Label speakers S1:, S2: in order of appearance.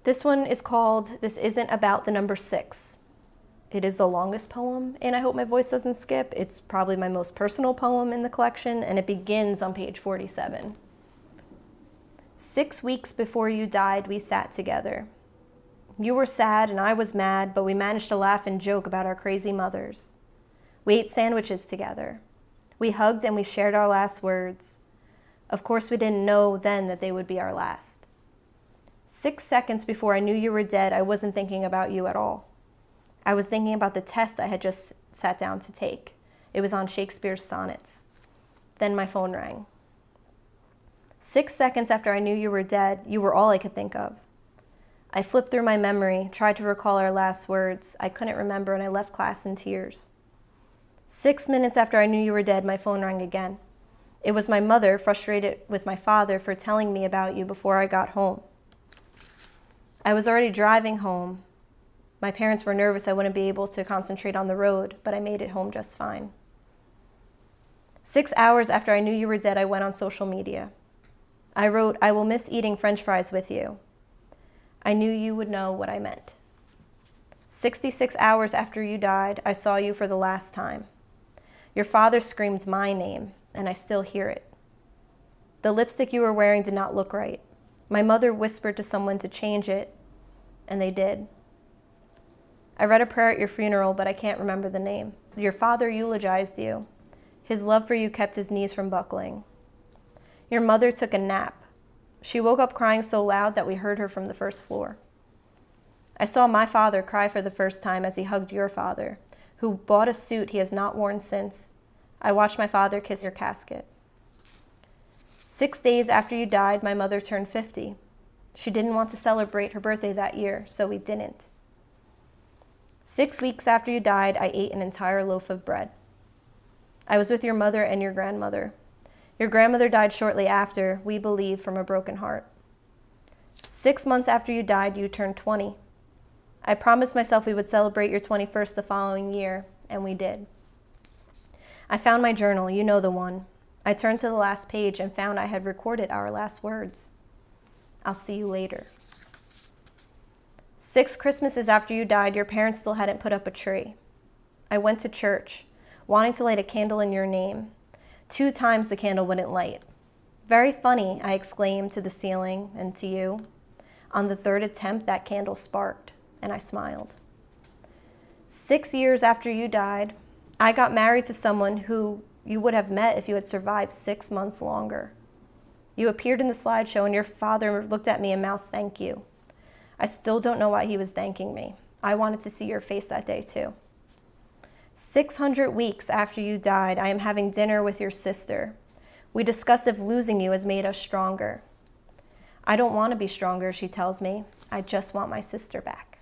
S1: This one is called This Isn't About the Number 6. It is the longest poem, and I hope my voice doesn't skip. It's probably my most personal poem in the collection, and it begins on page 47. 6 weeks before you died, we sat together. You were sad and I was mad, but we managed to laugh and joke about our crazy mothers. We ate sandwiches together. We hugged and we shared our last words. Of course, we didn't know then that they would be our last. 6 seconds before I knew you were dead, I wasn't thinking about you at all. I was thinking about the test I had just sat down to take. It was on Shakespeare's sonnets. Then my phone rang. 6 seconds after I knew you were dead, you were all I could think of. I flipped through my memory, tried to recall our last words. I couldn't remember, and I left class in tears. 6 minutes after I knew you were dead, my phone rang again. It was my mother, frustrated with my father for telling me about you before I got home. I was already driving home. My parents were nervous I wouldn't be able to concentrate on the road, but I made it home just fine. 6 hours after I knew you were dead, I went on social media. I wrote, I will miss eating French fries with you. I knew you would know what I meant. 66 hours after you died, I saw you for the last time. Your father screamed my name, and I still hear it. The lipstick you were wearing did not look right. My mother whispered to someone to change it, and they did. I read a prayer at your funeral, but I can't remember the name. Your father eulogized you. His love for you kept his knees from buckling. Your mother took a nap. She woke up crying so loud that we heard her from the first floor. I saw my father cry for the first time as he hugged your father, who bought a suit he has not worn since. I watched my father kiss your casket. 6 days after you died, my mother turned 50. She didn't want to celebrate her birthday that year, so we didn't. 6 weeks after you died, I ate an entire loaf of bread. I was with your mother and your grandmother. Your grandmother died shortly after, we believe, from a broken heart. 6 months after you died, you turned 20. I promised myself we would celebrate your 21st the following year, and we did. I found my journal, you know the one. I turned to the last page and found I had recorded our last words. I'll see you later. 6 Christmases after you died, your parents still hadn't put up a tree. I went to church, wanting to light a candle in your name. 2 times the candle wouldn't light. Very funny, I exclaimed to the ceiling and to you. On the 3rd attempt, that candle sparked, and I smiled. 6 years after you died, I got married to someone who you would have met if you had survived 6 months longer. You appeared in the slideshow, and your father looked at me and mouthed thank you. I still don't know why he was thanking me. I wanted to see your face that day too. 600 weeks after you died, I am having dinner with your sister. We discuss if losing you has made us stronger. I don't want to be stronger, she tells me. I just want my sister back.